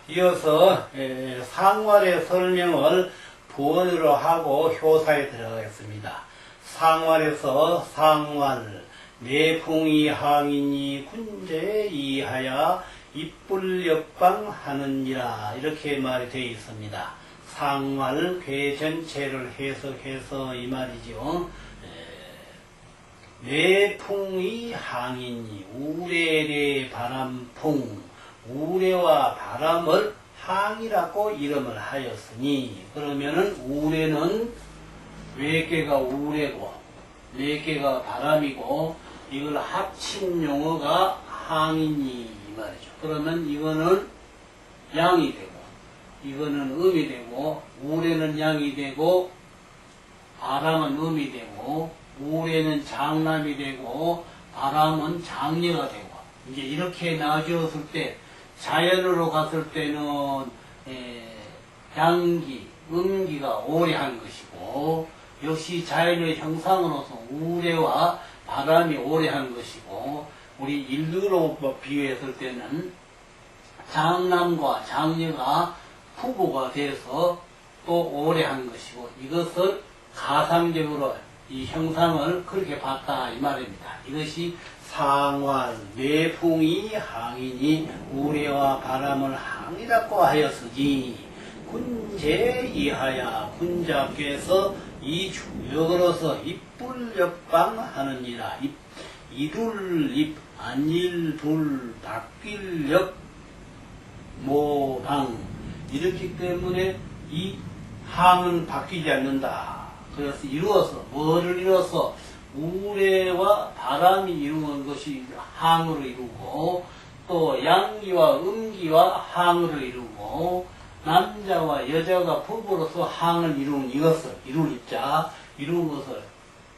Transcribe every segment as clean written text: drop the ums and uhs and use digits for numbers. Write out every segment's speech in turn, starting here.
이어서 상활의 설명을 부원으로 하고 효사에 들어가겠습니다. 상활에서 상활, 내풍이 항이니 군제 이하야 입불역방하느니라 이렇게 말이 되어 있습니다. 상활 궤 전체를 해석해서 이 말이죠. 내풍이 항이니 우레레 바람풍, 우레와 바람을 항이라고 이름을 하였으니, 그러면은 우레는 외계가 우레고 내계가 바람이고 이걸 합친 용어가 항이니 이 말이죠. 그러면 이거는 양이 되고 이거는 음이 되고, 우레는 양이 되고 바람은 음이 되고, 우레는 장남이 되고 바람은 장녀가 되고, 이제 이렇게 나뉘었을 때 자연으로 갔을 때는 양기, 음기가 오래 한 것이고, 역시 자연의 형상으로서 우레와 바람이 오래 한 것이고, 우리 인류로 비교했을 때는 장남과 장녀가 부부가 돼서 또 오래 한 것이고, 이것을 가상적으로 이 형상을 그렇게 봤다 이 말입니다. 이것이 상활, 내풍이 항이니 우레와 바람을 항이라고 하였으니, 군제 이하야 군자께서 이 주역으로서 입불역방하느니라. 이룰입 안일불 바뀔역 모방, 이렇기 때문에 이 항은 바뀌지 않는다. 그래서 이루어서 뭐를 이루어서 우레와 바람이 이루는 것이 항으로 이루고, 또 양기와 음기와 항으로 이루고, 남자와 여자가 부부로서 항을 이루는 이것을 이룰 입자 이루는 것을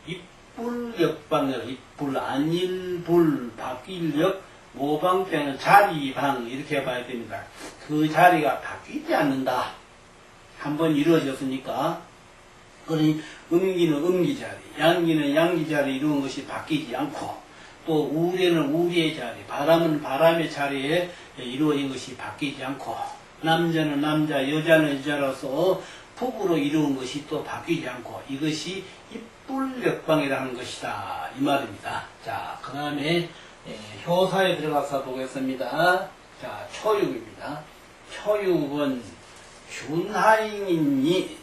입불역방이라. 입불 안일불 바뀔역 모방 때는 자리방 이렇게 봐야 됩니다. 그 자리가 바뀌지 않는다. 한번 이루어졌으니까. 그러니 음기는 음기자리, 양기는 양기자리 이루는 것이 바뀌지 않고, 또 우레는 우레의 자리, 바람은 바람의 자리에 이루어진 것이 바뀌지 않고, 남자는 남자, 여자는 여자로서 부부로 이루는 것이 또 바뀌지 않고, 이것이 입불역방이라는 것이다 이 말입니다. 자, 그 다음에 효사에 들어가서 보겠습니다. 자, 초육입니다. 초육은 준항이니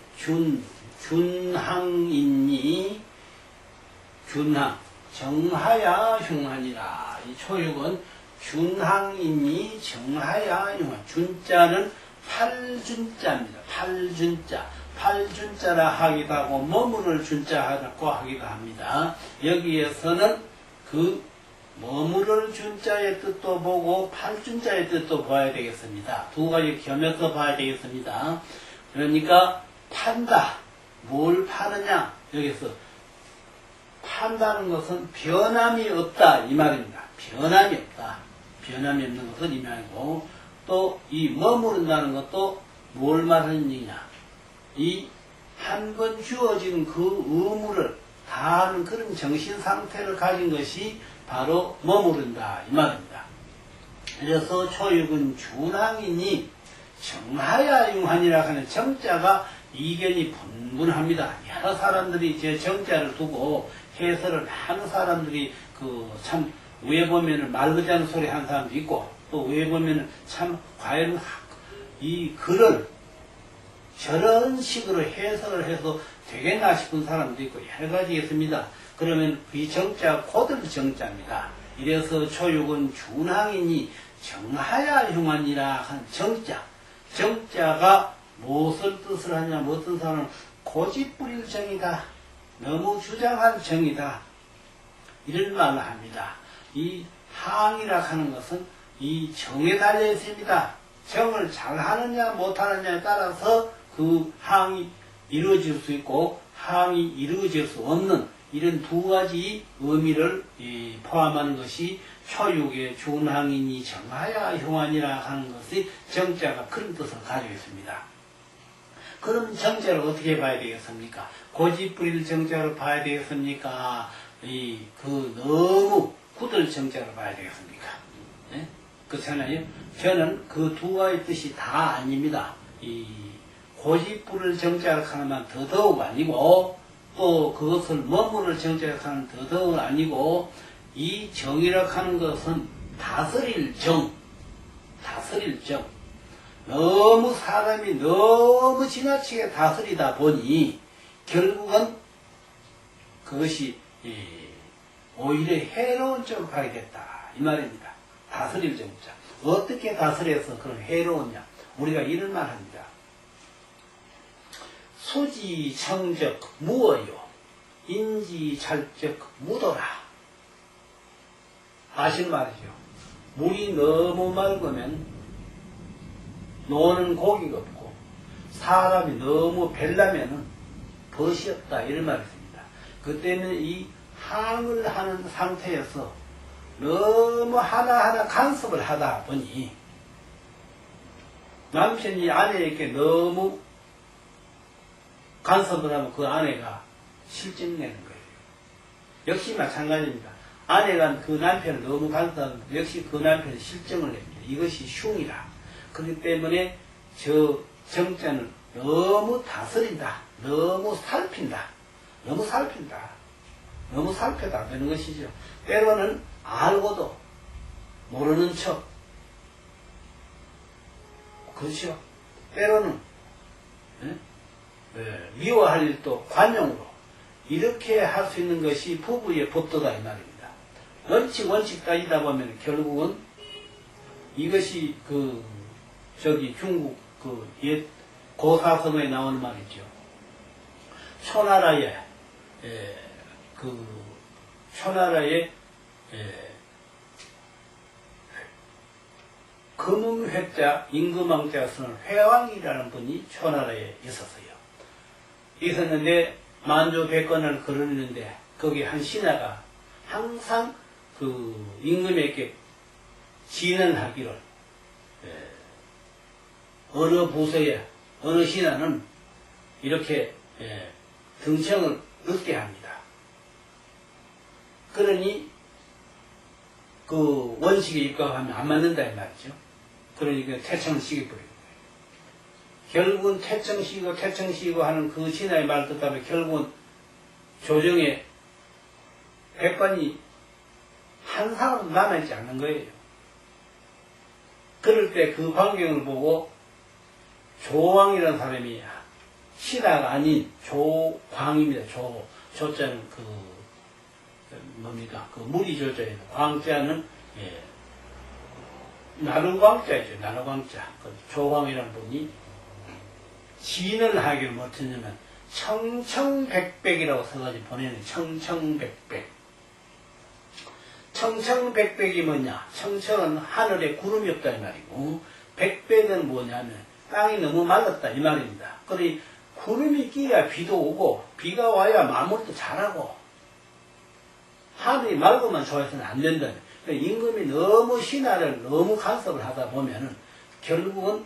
준항이니 준항 정하야 흉하니라. 이 초육은 준항이니 정하야 흉한, 준자는 팔준자입니다. 팔준자, 팔준자라 하기도 하고 머무를 준자라고 하기도 합니다. 여기에서는 그 머무를 준자의 뜻도 보고 팔준자의 뜻도 봐야 되겠습니다. 두 가지 겸해서 봐야 되겠습니다. 그러니까 판다, 뭘 파느냐, 여기서 판다는 것은 변함이 없다 이 말입니다. 변함이 없다, 변함이 없는 것은 이 말이고, 또 이 머무른다는 것도 뭘 말하는 얘기냐, 이 한 번 주어진 그 의무를 다하는 그런 정신 상태를 가진 것이 바로 머무른다 이 말입니다. 그래서 초육은 준항이니 정하야 흉하니라 하는 정자가 이견이 분분합니다. 여러 사람들이 제 정자를 두고 해설을 하는 사람들이 참 왜 보면은 말 그지 않은 소리 하는 사람도 있고, 또 왜 보면은 참 과연 이 글을 저런 식으로 해석을 해서 되겠나 싶은 사람도 있고 여러 가지 있습니다. 그러면 이 정자 고들 정자입니다. 이래서 초육은 준항이니 정하야 흉하니라 한 정자, 정자가 무엇을 뜻을 하냐, 어떤 사람은 고집부릴 정이다, 너무 주장한 정이다, 이런 말을 합니다. 이 항이라 하는 것은 이 정에 달려 있습니다. 정을 잘 하느냐 못하느냐에 따라서 그 항이 이루어질 수 있고 항이 이루어질 수 없는 이런 두 가지 의미를 포함하는 것이 초육의 준항이니 정하야 흉하니라 하는 것이 정자가 그런 뜻을 가지고 있습니다. 그럼 정자를 어떻게 봐야 되겠습니까? 고집부릴 정자로 봐야 되겠습니까? 너무 굳을 정자로 봐야 되겠습니까? 네? 그렇잖아요. 저는 그 두 가지 뜻이 다 아닙니다. 이 고집부를 정자로 하는 더더욱 아니고, 또 그것을 머무를 정자로 하는 더더욱 아니고, 이 정이라고 하는 것은 다스릴 정, 다스릴 정. 너무 사람이 너무 지나치게 다스리다 보니 결국은 그것이 오히려 해로운 쪽으로 가게 됐다 이 말입니다. 다스릴 정자. 어떻게 다스려서 그런 해로우냐? 우리가 이런 말 합니다. 수지청적 무어요. 인지찰적 무도라. 아실 말이죠. 물이 너무 맑으면 노는 고기가 없고, 사람이 너무 벨라면은 벗이 없다 이런 말이 있습니다. 그 때문에 이 항을 하는 상태에서 너무 하나하나 간섭을 하다 보니 남편이 아내에게 너무 간섭을 하면 그 아내가 실증내는 거예요. 역시 마찬가지입니다. 아내가 그 남편을 너무 간섭하면 역시 그 남편이 실증을 냅니다. 이것이 흉이라. 그렇기 때문에 저 정자는 너무 다스린다. 너무 살핀다. 너무 살핀다. 너무 살펴다 되는 것이죠. 때로는 알고도 모르는 척. 그렇죠. 때로는 미워할 일도 관용으로 이렇게 할 수 있는 것이 부부의 법도다 이 말입니다. 원칙 따지다 보면 결국은 이것이 중국 옛 고사성에 나오는 말이죠. 초나라에 금음회자 임금왕자가 쓰는 회왕이라는 분이 초나라에 있었는데 만조 백건을 거르는데 거기 한 신하가 항상 그 임금에게 진언하기를 어느 부서에 어느 신하는 이렇게 등청을 얻게 합니다. 그러니 그 원칙에 입각하면 안 맞는다 이 말이죠. 그러니까 퇴청을 시켜버리는 거예요. 결국은 퇴청시키고 하는 그 신하의 말 듣다 보면 결국은 조정에 백관이 한 사람도 남아있지 않는 거예요. 그럴 때 그 광경을 보고 조왕이라는 사람이 신하가 아닌 조광입니다. 조자는 물이 조자예요. 광자는 나루광자이죠. 나루광자. 조광이라는 분이 진을 하기를 못했냐면 청청백백이라고 써가지고 보내는 청청백백. 청청백백이 뭐냐? 청청은 하늘에 구름이 없다 이 말이고, 백백은 뭐냐면 땅이 너무 말랐다 이 말입니다. 그러니 구름이 끼야 비도 오고, 비가 와야 마무리도 잘하고, 하늘이 맑으면 좋아서는 안 된다. 그러니까 임금이 너무 신하를 너무 간섭을 하다 보면은 결국은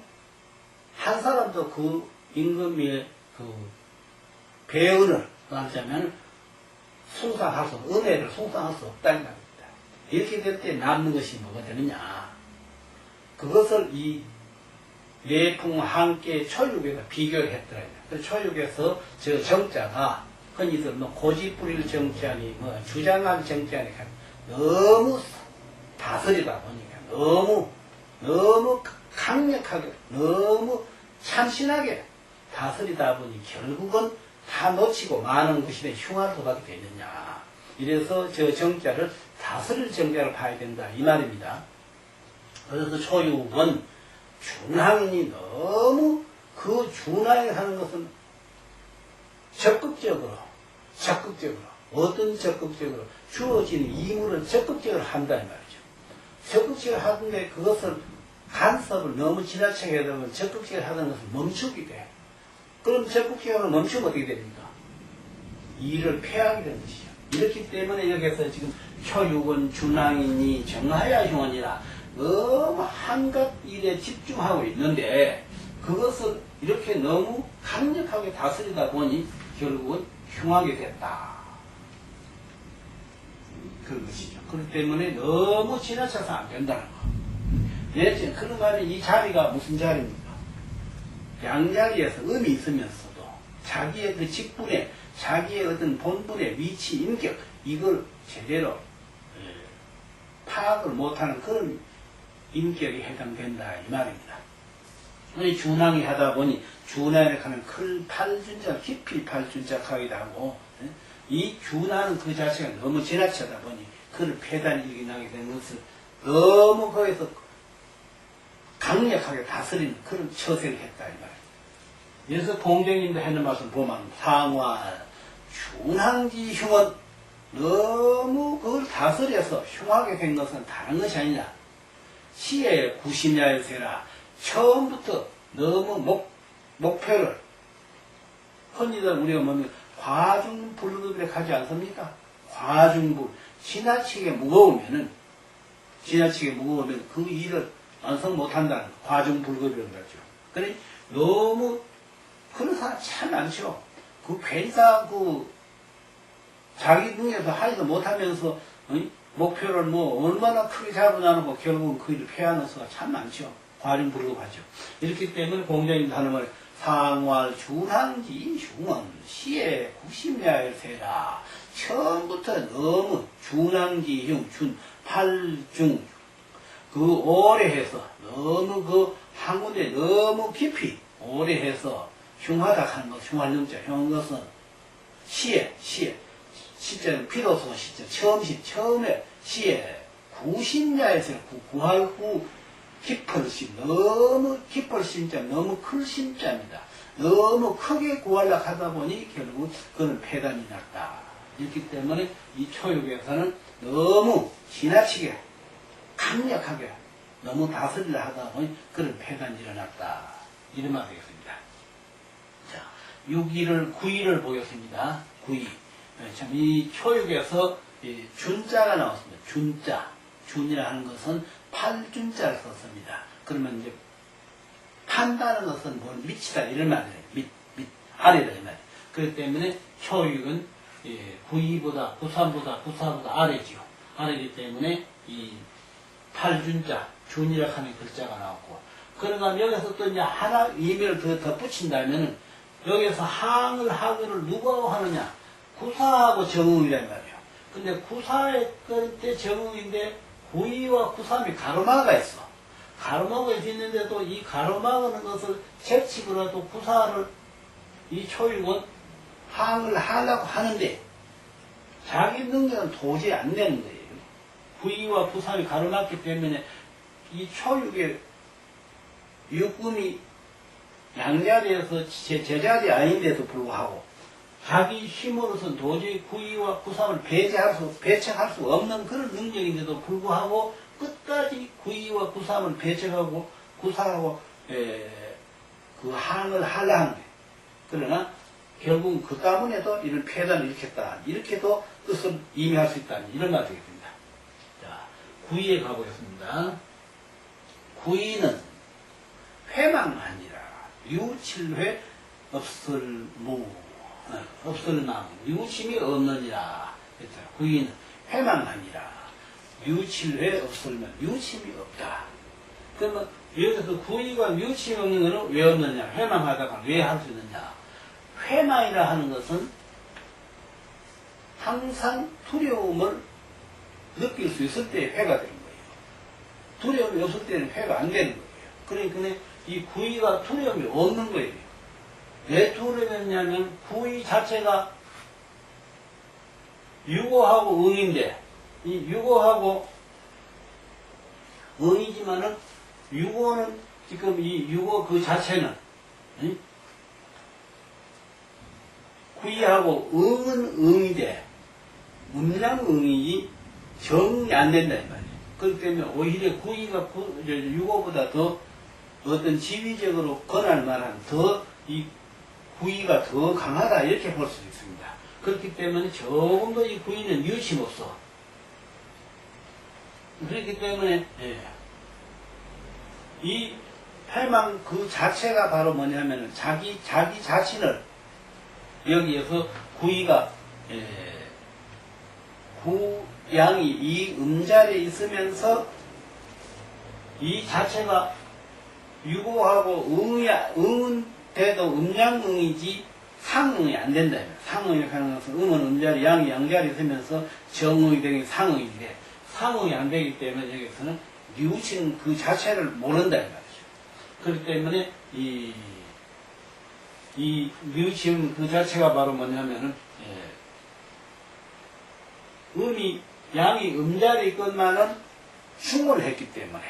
한 사람도 그 임금의 배은을 말하자면 숭상할 수, 은혜를 숭상할 수 없다는 말입니다. 이렇게 될 때 남는 것이 뭐가 되느냐? 그것을 이 내풍 함께 초육에서 비교를 했더라고요. 그 초육에서 저 정자가 흔히들 고집 부릴 정자니 주장할 정자니 너무 다스리다 보니까 너무 강력하게 너무 참신하게 다스리다 보니 결국은 다 놓치고 많은 것이 흉할 수밖에 되느냐. 이래서 저 정자를 다스릴 정자를 봐야 된다 이 말입니다. 그래서 초육은 준항이 너무 그 준항에 하는 것은 적극적으로 어떤 적극적으로 주어진 임무를 적극적으로 한다 이 말이죠. 적극적으로 하는데 그것을 간섭을 너무 지나치게 하다 보면 적극적으로 하는 것을 멈추게 돼. 그럼 적극적으로 멈추면 어떻게 됩니까? 일을 폐하게 되는 것이죠. 이렇기 때문에 여기서 지금 초육은 준항이니 정하야 흉원이라 너무 한갖 일에 집중하고 있는데 그것을 이렇게 너무 강력하게 다스리다 보니 결국은 흉하게 됐다. 그런 것이죠. 그렇기 때문에 너무 지나쳐서 안 된다는 거. 예, 그런가 하면 이 자리가 무슨 자리입니까? 양자리에서 음이 있으면서도 자기의 그 직분에, 자기의 어떤 본분의 위치, 인격, 이걸 제대로 파악을 못하는 그런 인격이 해당된다, 이 말입니다. 준항이 하다 보니, 준항에 가면 큰 팔준자, 깊이 팔준자하기도 하고, 이 준하는 그 자체가 너무 지나치다 보니, 그를 폐단이 일어나게 된 것을 너무 거기서 강력하게 다스리는 그런 처세를 했다, 이 말이에요. 그래서 공정님도 하는 말씀 보면, 상화, 준항지 흉은 너무 그걸 다스려서 흉하게 된 것은 다른 것이 아니냐. 시에 구심야일세라. 처음부터 너무 목표를, 흔히들 우리가 뭐냐, 과중불급이라고 하지 않습니까? 과중불. 지나치게 무거우면 그 일을 완성 못한다는 과중불급이라고 하죠. 그래, 너무, 그런 사람 참 많죠. 그 괜사, 자기 능력에서 하지도 못하면서, 목표를 뭐, 얼마나 크게 잡아놔놓고 결국은 그 일을 폐하는 수가 참 많죠. 과중불급하죠. 이렇기 때문에 공자님 하는 말, 상활 준항지 흉은 시에 90야일세라. 처음부터 너무 준항지 흉, 팔중, 그 오래 해서, 너무 그 항문에 너무 깊이 오래 해서 흉하다 하는 것, 흉할 영자, 흉한 것은 시에, 시자는 비로소 시자, 처음에 시에 90야일세라. 구할 후 깊을 심, 너무 깊을 심자, 너무 클 심자입니다. 너무 크게 구하려고 하다 보니 결국 그는 폐단이 났다. 이렇기 때문에 이 초육에서는 너무 지나치게 강력하게 너무 다스리려 하다 보니 그런 폐단이 일어났다. 이런 말이 되겠습니다. 자, 6일을, 9일을 보겠습니다. 9일. 참, 이 초육에서 준자가 나왔습니다. 준자. 준이라 하는 것은 팔준자를 썼습니다. 그러면 이제 판다는 것은 뭘 미치다 이런 말이에요. 밑 아래다 이 말이에요. 그렇기 때문에 초육은 구이보다 구삼보다 아래지요. 아래이기 때문에 이 팔준자 준이라 하는 글자가 나왔고, 그러면 여기서 또 이제 하나 의미를 더 덧붙인다면은 여기서 항을 하기를 누구하고 하느냐? 구사하고 정응이란 말이에요. 근데 구사의 때 정응인데 구이와 구삼이 가로막아가 있어. 가로막아 있는데도 이 가로막는 것을 제치고라도 구사를 이 초육은 항을 하려고 하는데 자기 능력은 도저히 안 되는 거예요. 구이와 구삼이 가로막기 때문에 이 초육의 육금이 양자리에서 제자리 아닌데도 불구하고 자기 힘으로서는 도저히 구이와 구삼을 배척할 수 없는 그런 능력인데도 불구하고 끝까지 구이와 구삼을 배척하고 구사하고 그 항을 하려 하는 거예요. 그러나 결국은 그 때문에도 이런 폐단을 일으켰다. 이렇게도 뜻을 의미할 수 있다는 이런 말이 되겠습니다. 자, 구이에 가보겠습니다. 구이는 회망하니라. 유칠회 없을무. 없을망, 유심이 없느니라. 구이는 회망하니라. 유칠회 없을만, 유심이 없다. 그러면 여기서 구이가 유심이 없는 것은 왜 없느냐? 회망하다가 왜 할 수 있느냐? 회망이라 하는 것은 항상 두려움을 느낄 수 있을 때 회가 되는 거예요. 두려움이 없을 때는 회가 안 되는 거예요. 그러니까 이 구이가 두려움이 없는 거예요. 왜 두려움이냐면 구이 자체가 유고하고 응인데, 이 유고하고 응이지만은 유고는 지금 이 유고 그 자체는 구이하고 응은 응인데 음양응이 정이 안 된다 이 말이에요. 그렇기 때문에 오히려 구이가 유고보다 더 어떤 지위적으로 권할 만한 이 구이가 더 강하다 이렇게 볼 수 있습니다. 그렇기 때문에 조금 더 이 구이는 유심 없어. 그렇기 때문에 이 패망 그 자체가 바로 뭐냐면 자기 자신을 여기에서 구이가 구양이 이 음자리에 있으면서 이 자체가 유고하고 응은 돼도 음양응이지 상응이 안 된다. 상응이 하는 것은 음은 음자리, 양이 양자리 쓰면서 정응이 되긴 상응이 돼. 상응이 안 되기 때문에 여기서는 뉘우치는 그 자체를 모른다. 이 말이죠. 그렇기 때문에 이 뉘우침 그 자체가 바로 뭐냐면은, 양이 음자리 것만은 중을 했기 때문에,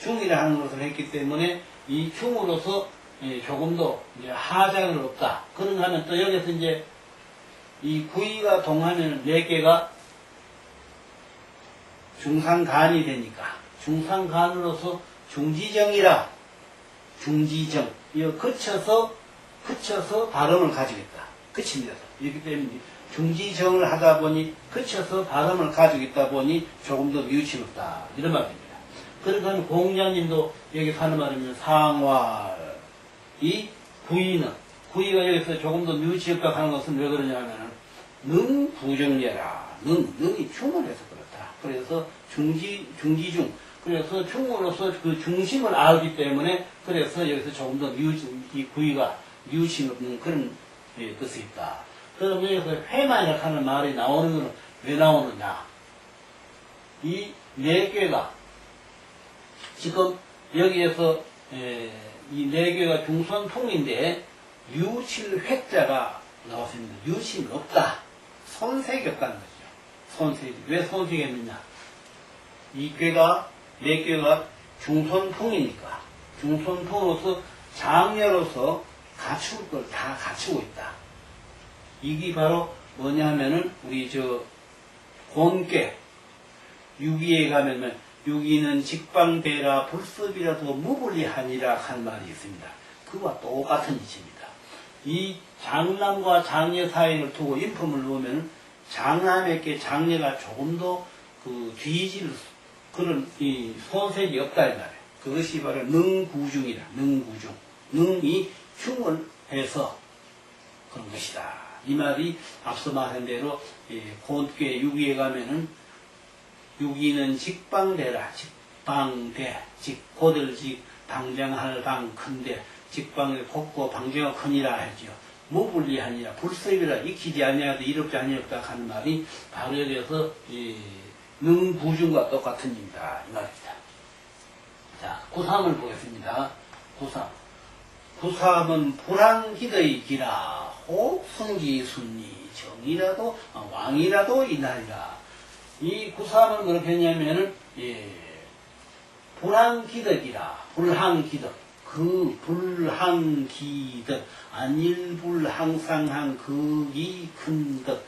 중이라 하는 것을 했기 때문에, 이 중으로서 조금 더 하장은 없다. 그런가 하면 또 여기서 이제 이 구이가 동하면 4개가 중상간이 되니까, 중상간으로서 중지정이라, 중지정. 이거 그쳐서 발음을 가지고 있다. 그칩니다. 이렇기 때문에 중지정을 하다 보니, 그쳐서 발음을 가지고 있다 보니 조금 더 뉘우침이 없다. 이런 말입니다. 그러니까 공자님도 여기 하는 말이면 상활, 이 구이가 여기서 조금 더 뉘우침이 없다 하는 것은 왜 그러냐면은, 능부정예라. 능이 충을 해서 그렇다. 그래서 중지중. 그래서 충으로서 그 중심을 알기 때문에, 그래서 여기서 조금 더 이 구이가 뉘우침이 없는 그런 뜻이 있다. 그러면 여기서 회만이라고 하는 말이 나오는 것은 왜 나오느냐. 이 4개가, 지금 여기에서 이 4개가 중선풍인데, 뉘우칠 나왔습니다. 뉘우침이 없다. 손색이 없다는 거죠. 손색이. 왜 손색이 없느냐. 이 꾀가, 4개가 중선풍이니까, 중선풍으로서 장녀로서 갖출 걸 다 갖추고 있다. 이게 바로 뭐냐면은, 우리 곤괴, 유기에 가면, 유기는 직방대라 불습이라도 무불리하니라 한 말이 있습니다. 그와 똑같은 이치입니다. 이 장남과 장녀 사이를 두고 인품을 놓으면, 장남에게 장녀가 조금 더 뒤질 그런 이 손색이 없다 이 말이에요. 그것이 바로 능구중이다. 능구중. 능이 중을 해서 그런 것이다. 이 말이 앞서 말한 대로 곤괴 유기에 가면은, 유기는 직방대라. 직방대. 고들직 방정할 방 큰데, 직방에 곱고 방정가 크니라 하죠. 무불리하니라. 불섭이라. 익히지 아니하도 이롭지 아니하다 하는 말이 바로 여기서 능구중과 똑같은 입니다. 이 말입니다. 자, 구삼을 보겠습니다. 구삼은 불황기더의 기라. 혹순기순리 정이라도 왕이라도 이날이라. 이 구삼은 그렇게 했냐면은, 불황기덕이라. 불황기덕. 그 불황기덕. 안일불항상한 극이 큰 덕.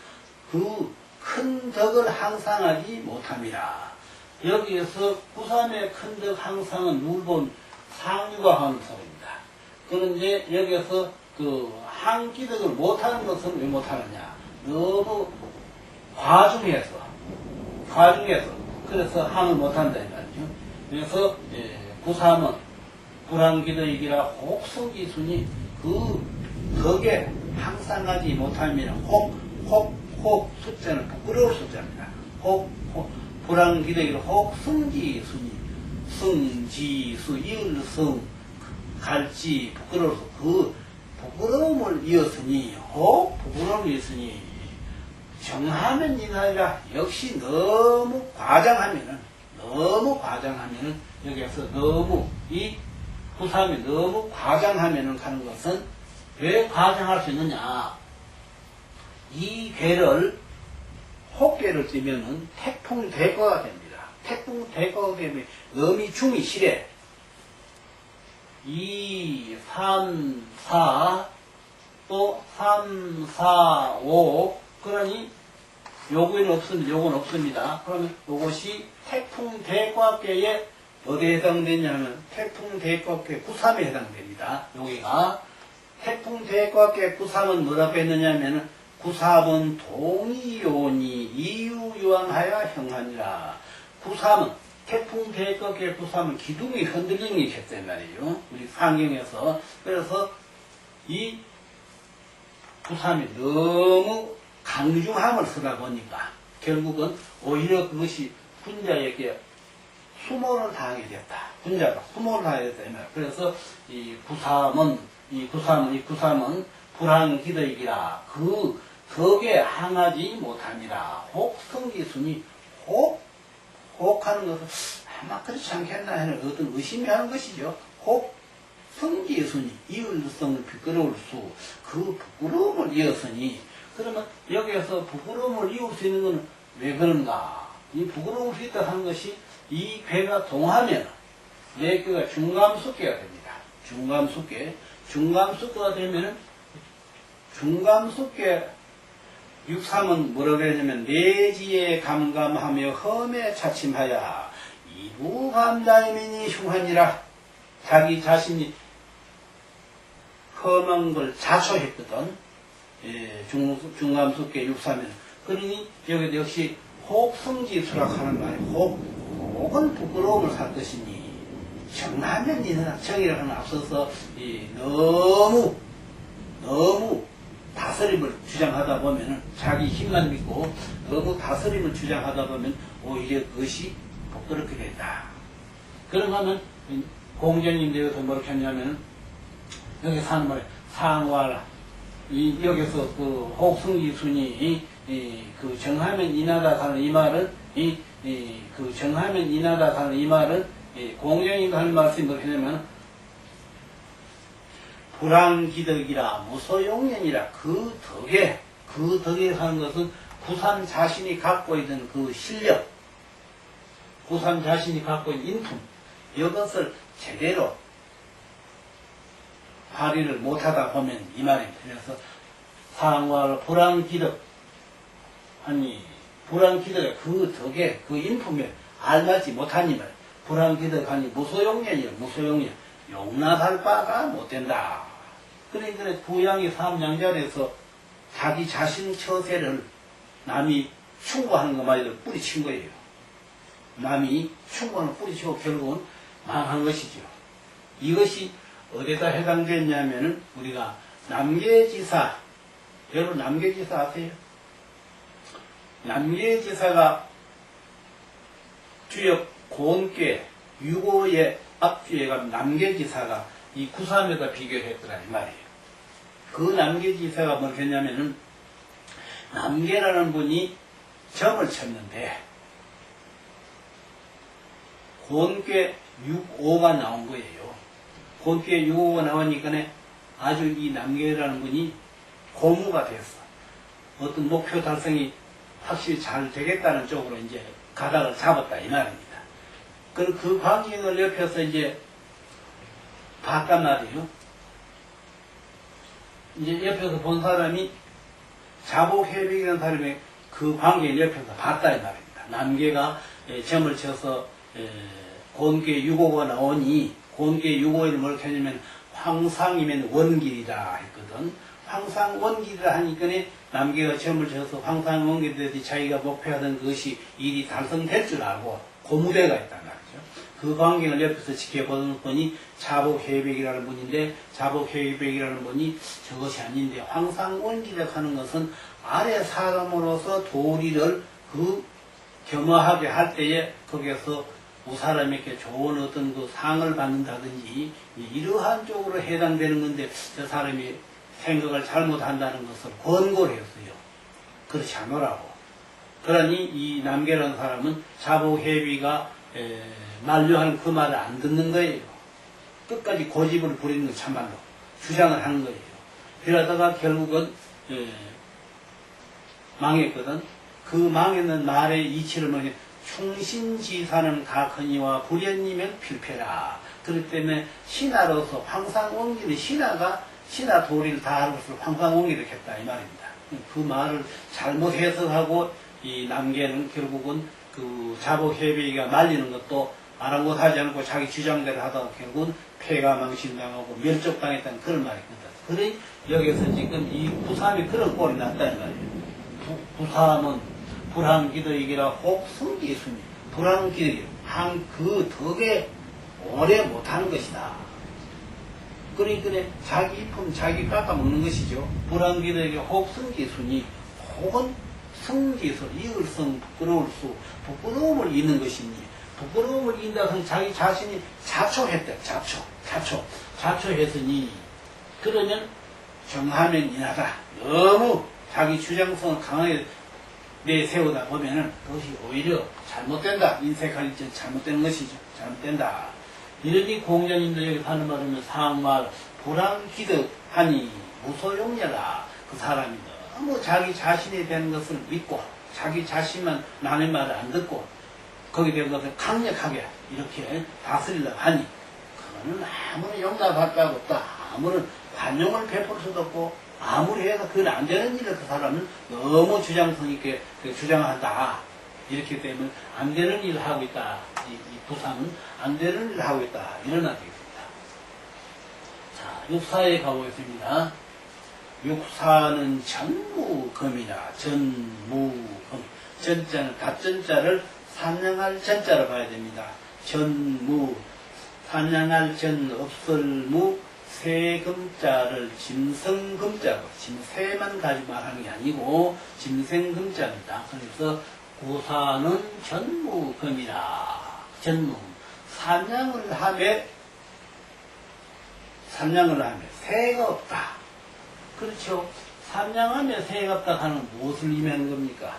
그 큰 덕을 항상하지 못함이라. 여기에서 구삼의 큰 덕 항상은 물본 상유가 하는 소리입니다. 그런데 여기에서 항기덕을 못하는 것은 왜 못하느냐. 너무 과중해서 그래서 항을 못한다 이 말이죠. 그래서 구삼은 불황기덕이라 혹성기순이 그 덕에 항상하지 못함이라. 혹 숫자는 부끄러울 숫자입니다. 불황기덕이라 혹성기순이 성지수 이을성 갈지 부끄러워서 그 부끄러움을 이었으니 부끄러움을 이었으니 정하면 이나이라. 역시 너무 과장하면은 여기에서 너무 이 구삼이 너무 과장하면은 가는 것은 왜 과장할 수 있느냐. 이 괴를 혹괴를 뜨면은 태풍대거가 됩니다. 태풍대거가 되면 음이 중이 실해. 2, 3, 4, 또 3, 4, 5. 그러니 요거는 없습니다. 그러면 요것이 태풍대과계에 어디에 해당되냐면 태풍대과계 구삼에 해당됩니다. 여기가 태풍대과계 구삼은 뭐라고 했느냐면 구삼은 동이요니 이유유한하여 형하니라. 구삼은 태풍대과계 구삼은 기둥이 흔들리는 게 있었단 말이에요. 우리 상경에서. 그래서 이 구삼이 너무 강중함을 쓰다 보니까 결국은 오히려 그것이 훈자에게 수모를 당하게 됐다. 군자가 수모를 당하게 됐다. 그래서 이 구삼은 불황기덕이라 그 덕에 항하지 못합니다. 혹성기순이 혹하는 것은 아마 그렇지 않겠나 하는 어떤 의심이 하는 것이죠. 혹성기순이 이을성을 부끄러울 수, 그 부끄러움을 이었으니, 그러면 여기에서 부끄러움을 이을 수 있는 것은 왜 그런가? 이 부끄러울 수 있다 하는 것이 이 괴가 동하면 내 괴가 중감숙괴가 됩니다. 중감숙괴가 되면은 중감숙괴 육삼은 뭐라고 했냐면 내지에 감감하며 험에 차침하여 이루감다이민이 흉하니라. 자기 자신이 험한 걸 자초했거든. 중감숙괴 육삼은. 그러니 여기도 역시 혹성지수락하는 말이에요. 혹은 부끄러움을 살 것이니 정하면 이는 정이라는 앞서서 너무 다스림을 주장하다 보면 자기 힘만 믿고 너무 다스림을 주장하다 보면 오히려 그것이 부끄럽게 된다. 그러면 공자님 되어서 뭐렇게 했냐면 여기 사는 말에 상화라 여기서 그 혹성지순이 그 정하면 인하다 하는 이 말은 그 정하면 인하다 하는 이 말은 공정이 하는 말씀이 뭐냐면 불황기덕이라 무소용년이라 그 덕에 하는 것은 구산 자신이 갖고 있는 그 실력, 구산 자신이 갖고 있는 인품, 이것을 제대로 발휘를 못하다 보면 이 말입니다. 그래서 상화 불황기덕 아니 불황기덕의 그 덕에 그 인품에 알맞지 못하니 말 불황기덕하니 무소용년이요. 무소용년 용납할 바가 못된다. 그러니까 부양이 삼양자에서 자기 자신 처세를 남이 충고하는 것마저도 뿌리친 거예요. 남이 충고하는 뿌리치고 결국은 망한 것이죠. 이것이 어디다 해당되냐면은 우리가 남계지사, 여러분 남계지사 아세요? 남계지사가 주역 고원께 유고의 앞주에가 남계지사가 이 구삼에다 비교를 했더라 이 말이에요. 그 남계지사가 뭘 했냐면은 남계라는 분이 점을 쳤는데 고원께 6.5가 나온 거예요. 고원께 6.5가 나오니까 아주 이 남계라는 분이 고무가 됐어. 어떤 목표 달성이 확실히 잘 되겠다는 쪽으로 이제 가닥을 잡았다 이 말입니다. 그 광경을 옆에서 이제 봤단 말이에요. 이제 옆에서 본 사람이 자복해백이라는 사람이 그 광경을 옆에서 봤다 이 말입니다. 남계가 점을 쳐서 곤계 6호가 나오니 곤계 6호를 뭘 했냐면 황상이면 원길이다 했거든. 황상원길이라 하니까 남계가 점을 쳐서 황상원길이 자기가 목표하던 그것이 일이 달성될 줄 알고 고무대가 있단 말이죠. 그 광경을 옆에서 지켜보니 자복해백이라는 분인데 자복해백이라는 분이 저것이 아닌데 황상원길이라고 하는 것은 아래 사람으로서 도리를 그 겸허하게 할 때에 거기에서 그 사람에게 좋은 어떤 그 상을 받는다든지 이러한 쪽으로 해당되는 건데 저 사람이 생각을 잘못한다는 것을 권고를 했어요. 그렇지 않으라고. 그러니 이 남계라는 사람은 자복해비가 만류한 그 말을 안 듣는 거예요. 끝까지 고집을 부리는 거 참말로 주장을 하는 거예요. 그러다가 결국은 망했거든. 그 망했는 말의 이치를 뭐냐 충신지사는 가커니와 불연이면 필패라. 그렇기 때문에 신하로서 황상옹기는 신하 도리를 다할 것을 황상옹기를 했다 이 말입니다. 그 말을 잘못 해석하고 이 남계는 결국은 그 자복해비가 말리는 것도 아랑곳하지 않고 자기 주장대로 하다가 결국은 폐가 망신당하고 멸족당했다는 그런 말입니다. 그래 여기서 지금 이 구삼이 그런 꼴이 났다는 말이에요. 구삼은 불황기덕이라 혹성기순이 불황기덕이 그 덕에 오래 못하는 것이다. 그러니까 자기 품 자기 깎아먹는 것이죠. 불황기덕이 혹성기순이 혹은 성기술 이을성 부끄러울 수 부끄러움을 잇는 것이니 부끄러움을 이긴다 해서 자기 자신이 자초했대. 자초했으니 그러면 정하면 인하다. 너무 자기 주장성을 강하게 내세우다 보면은 그것이 오히려 잘못된다. 인색할 때 잘못되는 것이죠. 잘못된다. 이러니 공자님도 여기 하는 말하면 상말 불안기득하니 무소용녀라. 그 사람이 너무 자기 자신에 대한 것을 믿고 자기 자신만 남의 말을 안 듣고 거기에 대한 것을 강력하게 이렇게 다스리려고 하니 그거는 아무런 용납할 바가 없다. 아무런 관용을 베풀 수도 없고 아무리 해서 그건 안 되는 일을 그 사람은 너무 주장성 있게 주장한다. 이렇기 때문에 안 되는 일을 하고 있다. 이 부상은 안 되는 일을 하고 있다. 일어나게 됩니다. 자, 육사에 가보겠습니다. 육사는 전무금이다. 전무금. 전자는 갑전자를 산양할 전자로 봐야 됩니다. 전무, 산양할 전, 없을무, 세금자를 짐승금자로, 짐세만 가지 말하는 게 아니고, 짐생금자입니다. 그래서, 구사는 전무금이라. 전무. 산양을 하매 새가 없다. 그렇죠. 산양하며 새가 없다 하는 무엇을 의미하는 겁니까?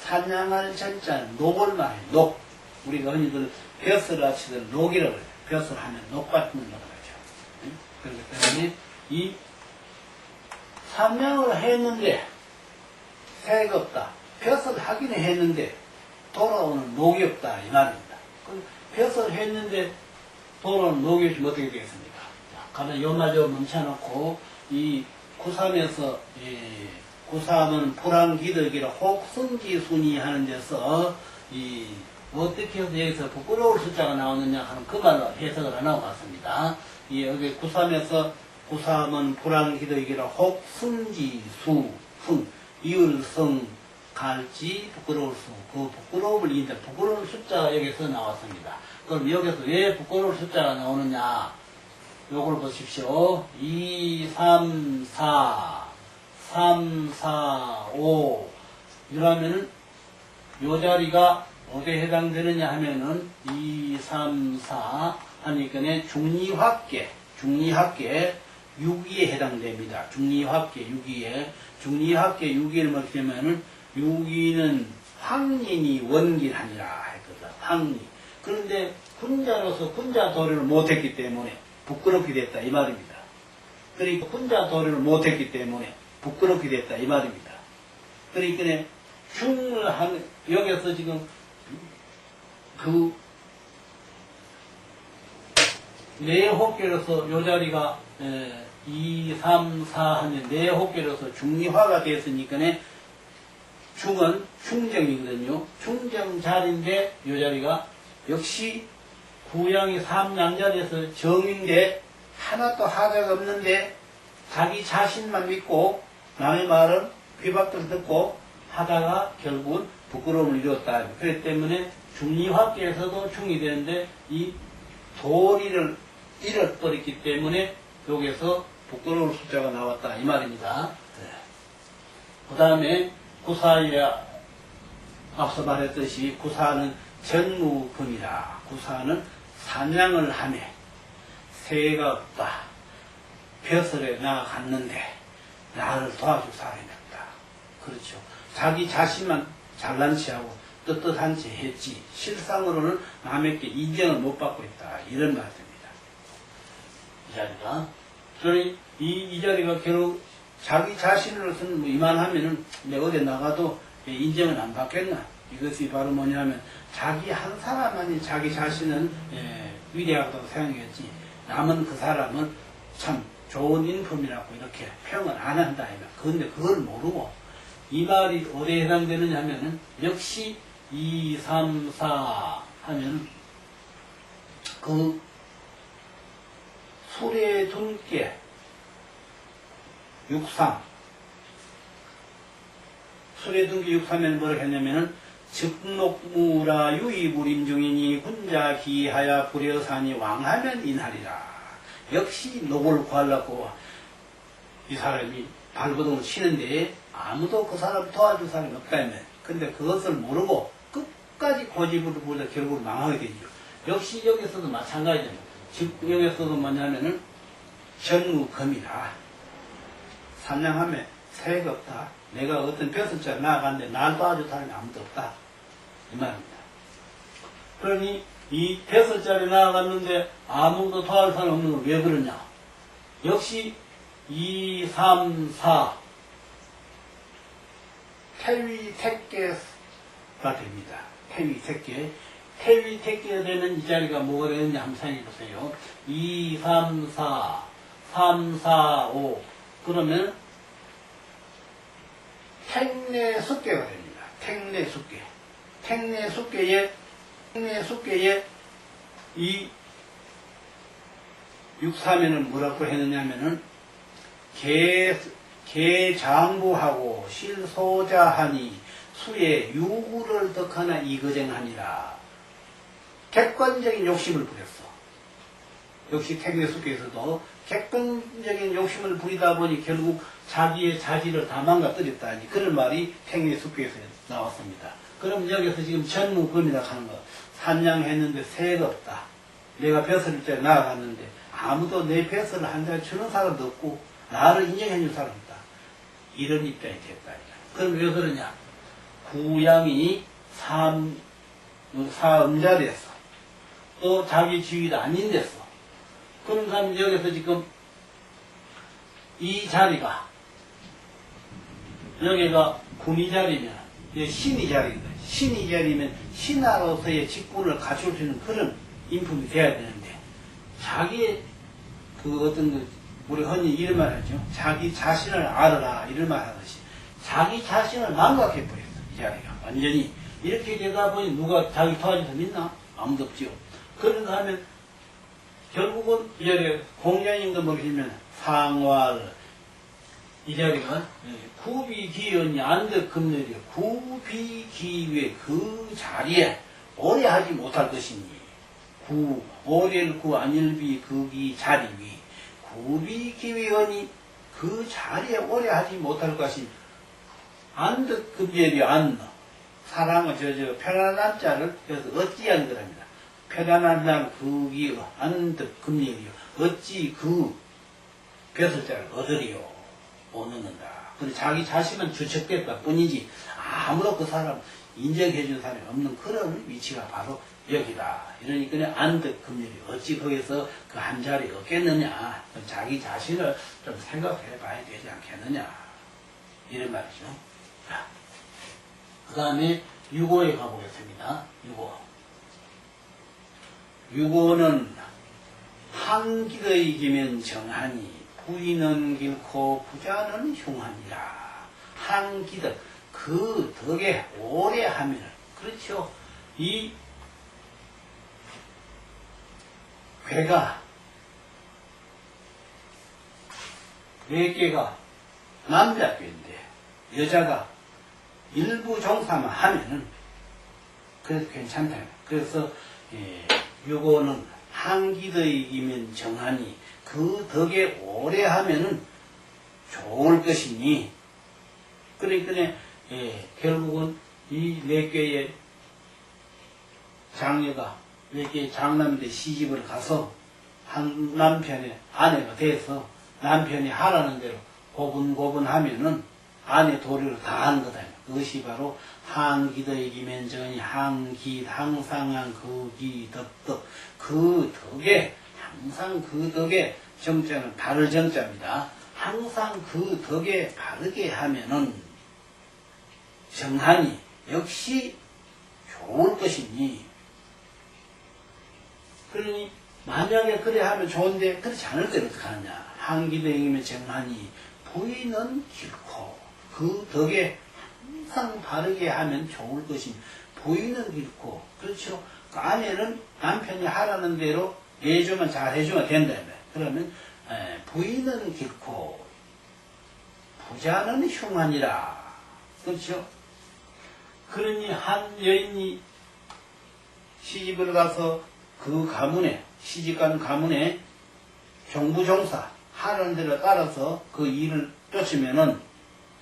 산양할 전자는 녹을 말해, 녹. 우리가 흔히들 벼슬을 하치던 녹이라고 해요. 벼슬 하면 녹 같은 거라고 하죠. 그렇기 때문에 이 산양을 했는데 새가 없다. 벼슬 하긴 했는데 돌아오는 녹이 없다. 이 말입니다. 벼슬 했는데 돌아오는 녹이 없으면 어떻게 되겠습니까? 가만 요마저 멈춰놓고 이 구삼에서 구삼은 불안기득이라 혹성지순이 하는 데서 이 어떻게 해서 여기서 부끄러울 숫자가 나오느냐 하는 그 말로 해석을 하나고 갔습니다. 여기 구삼에서 구삼은 불안기득이라 혹성지수 흥 이을성 갈지 부끄러울 수 그 부끄러움을 이긴다. 부끄러운 숫자가 여기서 나왔습니다. 그럼 여기서 왜 부끄러울 숫자가 나오느냐? 요걸 보십시오. 2, 3, 4, 3, 4, 5 이러면은 요 자리가 어디에 해당되느냐 하면은 2, 3, 4 하니까 중리합계 6위에 해당됩니다. 중리합계 6위에 중리합계 6위를 먹게 되면은 6위는 황린이 원길하니라 했거든. 황리. 그런데 군자로서 군자 도리를 못했기 때문에 부끄럽게 됐다 이 말입니다. 그러니까 군자 도리를 못했기 때문에 부끄럽게 됐다 이 말입니다. 그러니까 흉을 하는 여기서 지금 그 네 호께로서 요 자리가 2, 3, 4 하면 네 호께로서 중리화가 됐으니까 중은 충정이거든요. 충정 자리인데 요 자리가 역시 구양이 삼양자리에서 정인데 하나도 하자가 없는데 자기 자신만 믿고 남의 말은 귀밖을 듣고 하다가 결국은 부끄러움을 이뤘다. 그렇기 때문에 중리합계에서도 중이 되는데 이 도리를 잃어버렸기 때문에 여기에서 부끄러울 숫자가 나왔다 이 말입니다. 그 다음에 구사에 앞서 말했듯이 구사는 전무금이라. 구사는 산양을 하며 새가 없다. 벼슬에 나아갔는데 나를 도와줄 사람이 없다. 그렇죠. 자기 자신만 잘난 체하고 떳떳한 채 했지 실상으로는 남에게 인정을 못 받고 있다. 이런 말입니다. 이 자리가. 그러니 이 자리가 결국 자기 자신으로서는 뭐 이만하면은 내가 어디 나가도 인정을 안 받겠나. 이것이 바로 뭐냐면 자기 한 사람만이 자기 자신은 위대하다고 생각했지 남은 그 사람은 참 좋은 인품이라고 이렇게 평을 안 한다. 그런데 그걸 모르고 이 말이 어디에 해당되느냐 하면은 역시 2, 3, 4 하면 그 술에 둔게 육삼 술에 둔게 육삼에는 뭐라고 했냐면은 즉록무라 유이불임중이니 군자 기하야 불여산이 왕하면 인하리라. 역시 녹을 구하려고 이 사람이 발버둥을 치는데 아무도 그 사람 도와줄 사람이 없다면 근데 그것을 모르고 끝까지 고집을 부리다 결국 망하게 되죠. 역시 여기서도 마찬가지입니다. 즉 여기서도 뭐냐면은 전무검이라 산양함에 새가 없다. 내가 어떤 벼슬자에 나아갔는데 날 도와줄 사람이 아무도 없다. 이 말입니다. 그러니 이 벼슬자에 나아갔는데 아무도 도와줄 사람이 없는 건 왜 그러냐? 역시 2, 3, 4 태위택계가 됩니다. 태위택계. 태위택계가 되는 이 자리가 뭐가 되느냐 한번 생각해보세요. 2, 3, 4 3, 4, 5 그러면 택내숙계가 됩니다. 택내숙계. 택내숙계에 이 6사면은 뭐라고 했느냐면은 개장부하고 실소자하니 수에 유구를 덕하나 이거쟁하니라. 객관적인 욕심을 부렸어. 역시 택내숙계에서도 객관적인 욕심을 부리다 보니 결국 자기의 자질을 다 망가뜨렸다. 그런 말이 택내숙계에서 나왔습니다. 그럼 여기서 지금 전무검이라 하는 거. 산양했는데 새가 없다. 내가 벼슬 때 나아갔는데 아무도 내 벼슬을 한 장 주는 사람도 없고 나를 인정해 줄 사람이 없다. 이런 입장이 됐다. 그럼 왜 그러냐? 구양이 사음자 됐어. 또 자기 지위도 아닌 됐어. 그런 사람이 여기서 지금 이 자리가 여기가 군이 자리면 신이 자리거든. 신이 자리면 신하로서의 직분을 갖출 수 있는 그런 인품이 돼야 되는데 자기의 그 어떤 그 우리 흔히 이런 말 하죠. 자기 자신을 알아라 이런 말 하듯이 자기 자신을 망각해 버렸어. 이 자리가 완전히 이렇게 되다 보니 누가 자기 도와줘서 믿나? 아무도 없지요. 그런가 하면 결국은 이 자리에 공자님도 모르시면 상활 이 자리가 구비기연이 안득금멸이 구비기회 그 자리에 오래 하지 못할 것이니 오래를 구 안일비 그기 자리위 구비기회연이 그 자리에 오래 하지 못할 것이니 안득금멸이 안 사랑은 편안한 자를 그래서 어찌한 거랍니다. 편안한 날 그기 안득금멸이요 어찌 그 벼슬자를 얻으리요 얻는다. 그리고 자기 자신은 주척됐다 뿐이지 아무도 그 사람 인정해준 사람이 없는 그런 위치가 바로 여기다. 이러니까 안득금멸이 어찌 거기서 그 한 자리 얻겠느냐. 자기 자신을 좀 생각해 봐야 되지 않겠느냐. 이런 말이죠. 그 다음에 유고에 가보겠습니다. 유고는 한기의 이기면 정하니 부인은 길고 부자는 흉하니라. 한기덕 그 덕에 오래 하면 그렇죠. 이 괴가 4개가 남자 괴인데 여자가 일부 종사만 하면은 그래도 괜찮다. 그래서 요거는 한기덕이면 정하니 그 덕에 오래 하면은 좋을 것이니 그러니까 결국은 이 4개의 장녀가 4개의 장남인데 시집을 가서 한 남편의 아내가 돼서 남편이 하라는 대로 고분고분 하면은 아내 도리를 다 하는 거다. 그것이 바로 한기덕이면 정하니 한기 항상한 그기 덕덕 그 덕에 항상 그 덕에 정자는 바를 정자입니다. 항상 그 덕에 바르게 하면은 정하니 역시 좋을 것이니 그러니 만약에 그래 하면 좋은데 그렇지 않을 때는 어떻게 하느냐. 한기덕이면 정하니 부인은 길고 그 덕에 항상 바르게 하면 좋을 것이니 부인은 길고 그렇죠. 그 아내는 남편이 하라는 대로 해주면 잘 해주면 된다. 그러면 부인은 길고 부자는 흉하니라. 그렇죠. 그러니 한 여인이 시집을 가서 그 가문에 시집가는 가문에 종부종사 하는 대로 따라서 그 일을 쫓으면은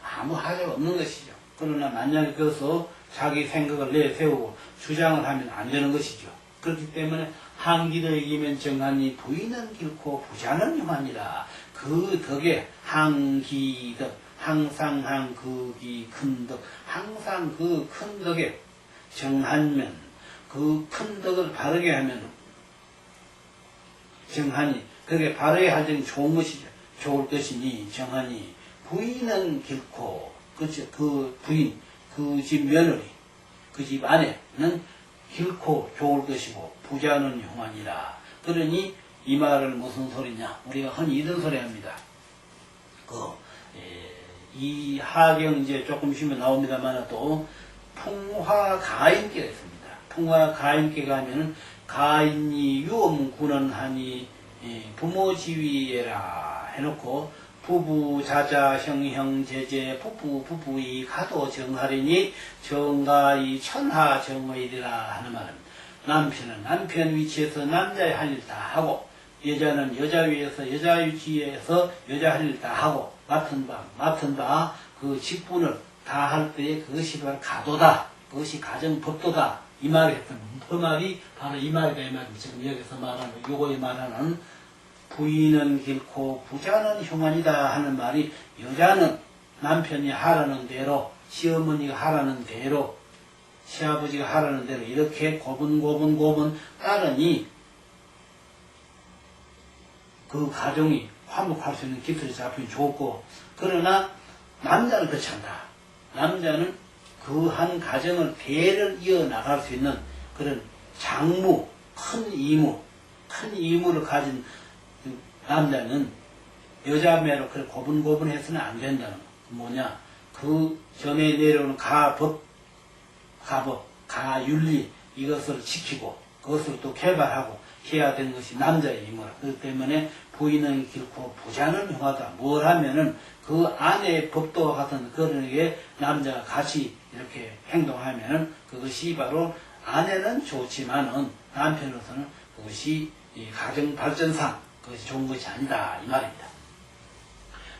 아무 하자가 없는 것이죠. 그러나 만약에 거기서 자기 생각을 내세우고 주장을 하면 안 되는 것이죠. 그렇기 때문에 항기도 이기면 정하니 부인은 길고 부자는 용하니라. 그 덕에 항기덕, 항상 항극이 큰 덕, 항상 그 큰 덕에 정하면, 그 큰 덕을 바르게 하면 정하니, 그게 바르게 할 때는 좋은 것이죠. 좋을 것이니 정하니 부인은 길고, 그쵸? 그 부인, 그 집 며느리, 그 집 아내는 길고 좋을 것이고 부자는 용하니라. 그러니 이 말은 무슨 소리냐? 우리가 흔히 이런 소리 합니다. 이 하경 이제 조금 쉬면 나옵니다만 또 풍화가인께가 있습니다. 풍화가인께가 하면은 가인이 유엄군원하니 부모지위에라 해놓고 부부 자자 형형 제제 부부이 가도 정하리니 정가이 천하 정의리라 하는 말은, 남편은 남편 위치에서 남자의 할 일 다 하고, 여자는 여자 위에서 여자 위치에서 여자 할 일 다 하고, 맡은 바 그 직분을 다 할 때에 그것이 바로 가도다. 그것이 가정법도다. 이 말이 했던 그 말이 바로 이 말이다. 이 말입니다. 지금 여기서 말하는 요거에 말하는 부인은 길고 부자는 흉한이다 하는 말이, 여자는 남편이 하라는 대로, 시어머니가 하라는 대로, 시아버지가 하라는 대로 이렇게 고분고분 따르니 그 가정이 화목할 수 있는 기틀이 잡히면 좋고, 그러나 남자는 그렇지 않다. 남자는 그 한 가정을 대를 이어나갈 수 있는 그런 장무, 큰 이무를 가진 남자는 여자매로 그렇게 고분고분해서는 안 된다는 거. 뭐냐? 그 전에 내려오는 가법, 가윤리, 이것을 지키고 그것을 또 개발하고 해야 되는 것이 남자의 임무라. 그렇기 때문에 부인은 길고 부자는 흉하다. 뭘 하면은 그 아내의 법도와 같은 그런 게 남자가 같이 이렇게 행동하면은 그것이 바로, 아내는 좋지만은 남편으로서는 그것이 이 가정 발전상 그것이 좋은 것이 아니다. 이 말입니다.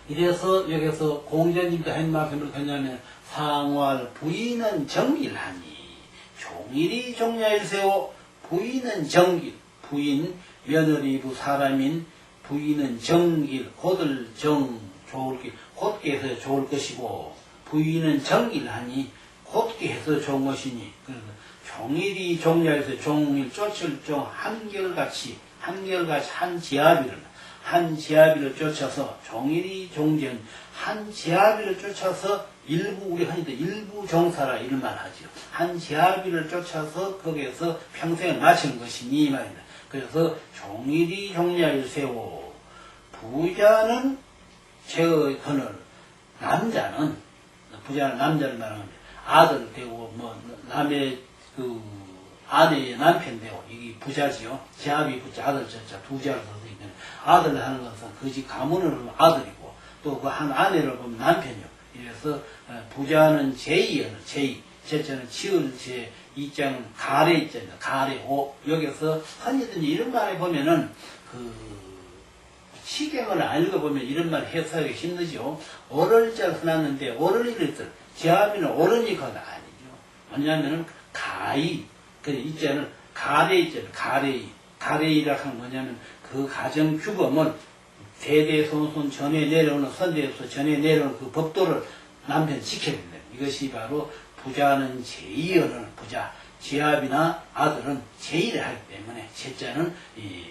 이래서 여기서 공자님도 한 말씀을 했냐면, 상활 부인은 정일하니 종일이 종야일세요. 부인은 정길, 부인 며느리부 사람인 부인은 정길, 곧을 좋을 길, 곧게 해서 좋을 것이고, 부인은 정일하니 곧게 해서 좋은 것이니, 그래서 종일이 종야에서 종일 쫓을 종 한결같이 한 지아비를 쫓아서, 종일이 종전 한 지아비를 쫓아서 일부, 우리 흔히도 일부 종사라 이런 말 하죠. 한 지아비를 쫓아서 거기에서 평생을 마치는 것이니 이 말입니다. 그래서 종일이 종야일세오. 부자는 제의 헌을, 부자는 남자를 말하는 아들 되고 남의 그 아내의 남편 되고, 이게 부자지요. 제압이 부자, 아들 자자 두 자를 써서 있는 아들을 하는 것은 그 집 가문을 보면 아들이고, 또 그 한 아내를 보면 남편이요. 이래서 부자는 제의언을, 제자는 지을 제, 이자는 가래 있잖아요. 가래 오. 여기서 흔히든 이런 말에 보면은 시경을 알고 보면 이런 말 해석하기 힘들죠. 오를 자를 써놨는데 오를 이랬을 제압이는 오르니까 아니죠. 왜냐하면은 가이, 그 이자는 가래 있잖아요. 가래이라 하는 뭐냐면 그 가정 규범을 대대손손 전해 내려오는, 선대에서 전해 내려오는 그 법도를 남편이 지켜야 된다. 이것이 바로 부자는 제의언을, 부자, 제압이나 아들은 제의를 하기 때문에, 제자는 이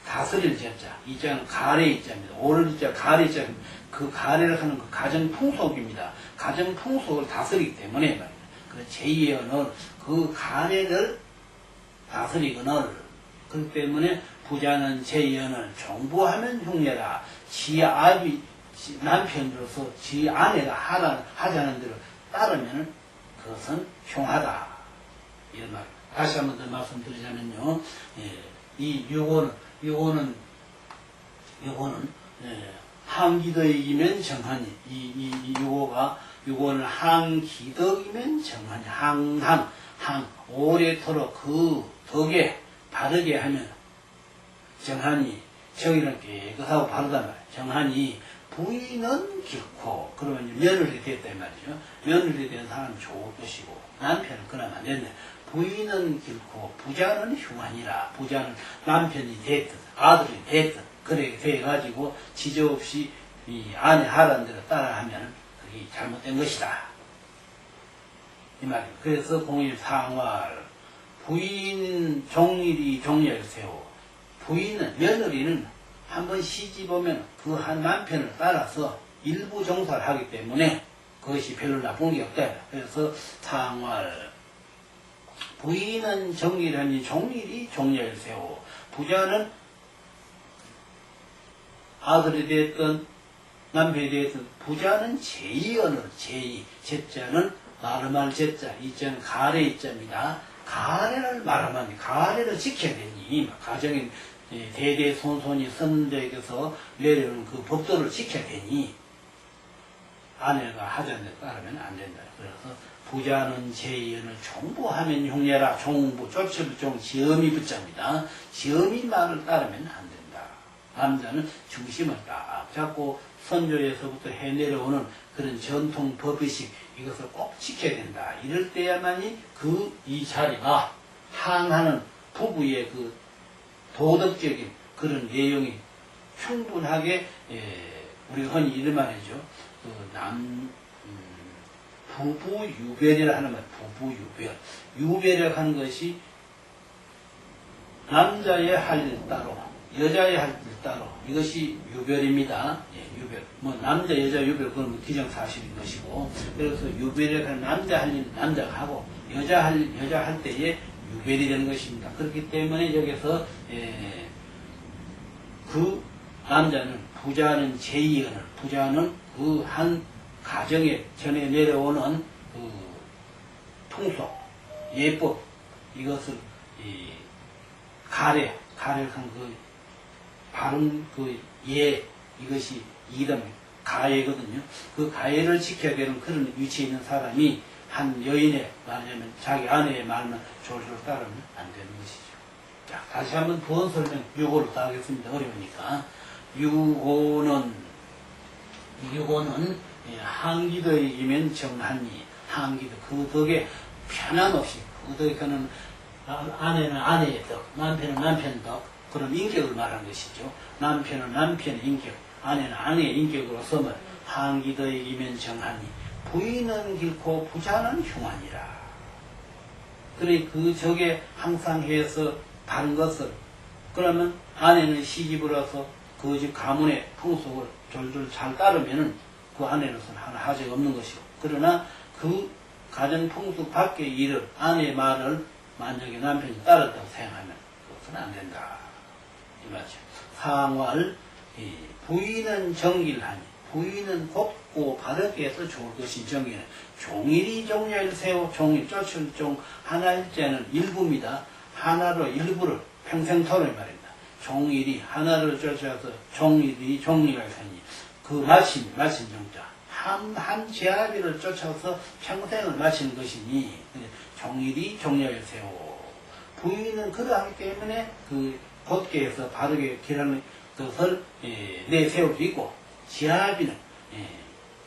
다스릴 제자, 이자는 가래 이자입니다. 오를 이자, 가래 이자, 그 가래를 하는 그 가정 풍속입니다. 가정 풍속을 다스리기 때문에 말입니다. 그래서 제의언을, 그 가래를 다스리거늘, 그렇기 때문에 부자는 제의언을 종부하면 흉내라. 지 아비, 남편으로서 지 아내가 하자는 대로 따르면 그것은 흉하다. 이런 말. 다시 한 번 더 말씀드리자면요. 이 요거는 항기덕이면 정하니, 요거는 항기덕이면 정하니, 항 오래도록 그 덕에 바르게 하면 정하니, 정의는 깨끗하고 바르단 말이야. 정하니 부인은 길고, 그러면 이제 며느리 됐다 이 말이죠. 며느리 된 사람은 좋을 것이고, 남편은 그나마 됐네. 부인은 길고, 부자는 흉하니라. 부자는 남편이 됐든, 아들이 됐든, 그래, 돼가지고, 지저없이 이 아내 하라는 대로 따라하면, 그게 잘못된 것이다. 이 말이에요. 그래서 공일상활, 부인 종일이 종려를 세워. 부인은, 며느리는 한번 시집 오면 그 한 남편을 따라서 일부 정사를 하기 때문에 그것이 별로 나쁜 게 없다. 그래서 상활, 부인은 정일하니 종일이 종려를 세워. 부자는 아들이 됐든 남편이 됐든 부자는 제의언을 제의, 제자는 말음할 제자, 이자는 가래 이자입니다. 가래를 말하면 가래를 지켜야 되니 가정인 대대손손이 선대에게서 내려오는 그 법도를 지켜야 되니 아내가 하자는 데 따르면 안 된다. 그래서 부자는 제의언을 종부하면 흉내라. 종부, 쫓을종, 지엄이 붙잡니다. 지엄이 말을 따르면 안 된다. 남자는 중심을 딱 잡고 선조에서부터 해내려오는 그런 전통 법의식 이것을 꼭 지켜야 된다. 이럴 때야만이 이 자리가 항하는 부부의 그 도덕적인 그런 내용이 충분하게 우리가 흔히 이런 말이죠. 부부 유별이라 하는 말, 부부 유별. 유별이라고 하는 것이 남자의 할 일 따로, 여자의 할 일 따로, 이것이 유별입니다. 예, 유별. 뭐, 남자, 여자 유별, 그건 뭐 기정사실인 것이고, 그래서 유별이라고 하는 남자 할 일, 남자가 하고, 여자 할 때에 유별이 되는 것입니다. 그렇기 때문에 여기서, 그 남자는, 부자는 제의언을, 부자는 그 한 가정에 전해 내려오는 그 통속, 예법, 이것을, 가래한 그, 바른 그 이것이 이름, 가해거든요. 그 가해를 지켜야 되는 그런 위치에 있는 사람이 한 여인의 말하자면 자기 아내의 말만 졸졸 따르면 안 되는 것이죠. 자, 다시 한번 부원 설명, 유고를 다 하겠습니다. 어려우니까. 유고는 한기도에 이면 정한이, 한기도, 그 덕에 편함없이, 그 덕에는 아내는 아내의 덕, 남편은 남편 덕, 그런 인격을 말하는 것이죠. 남편은 남편의 인격, 아내는 아내의 인격으로 섬을 한기도에 이면 정하니, 부인은 길고 부자는 흉하니라. 그래, 그 적에 항상 해서 다른 것을, 그러면 아내는 시집을 와서 그 집 가문의 풍속을 졸졸 잘 따르면은 그 아내로서는 하나 하자가 없는 것이고, 그러나 그 가정 풍속 밖의 일을, 아내의 말을 만약에 남편이 따랐다고 생각하면 그것은 안 된다. 이 말이죠. 상활, 부인은 정길하니, 부인은 곱고 바르게 해서 좋을 것이 정기는, 종일이 종려를 세워, 종일 쫓을 종, 하나일자는 일부입니다. 하나로 일부를 평생토록 말입니다. 종일이 하나를 쫓아서 종일이 종리가 되니, 그 마친 종자, 한 제아비를 쫓아서 평생을 마치는 것이니, 종일이 종려를 세워. 부인은 그러하기 때문에 그 곧게 해서 바르게 길하는 것을 내세울 수 있고, 지아비는,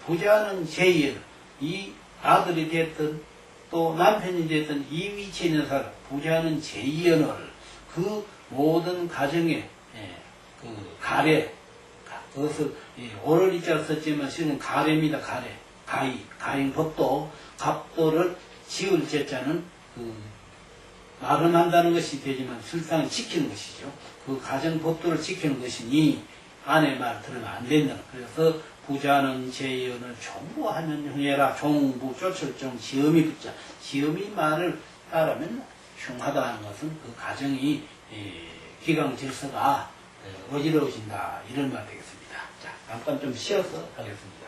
부자는 제의를, 이 아들이 됐든 또 남편이 됐든 이 위치에 있는 사람, 부자는 제의언을 그 모든 가정에 그 가래, 그것을 오를 이자 썼지만 실은 가래입니다. 가래, 가인법도, 갑도를 지을 제자는 그 말음한다는 것이 되지만 실상은 지키는 것이죠. 그 가정 법도를 지키는 것이니 아내 말 들으면 안 된다는. 그래서 부자는 제의언을 종부하면 흉해라. 종부, 쫓을종, 지엄이 붙자. 지엄이 말을 따르면 흉하다는 것은 그 가정이 기강 질서가 어지러워진다. 이런 말 되겠습니다. 자, 잠깐 좀 쉬어서 하겠습니다.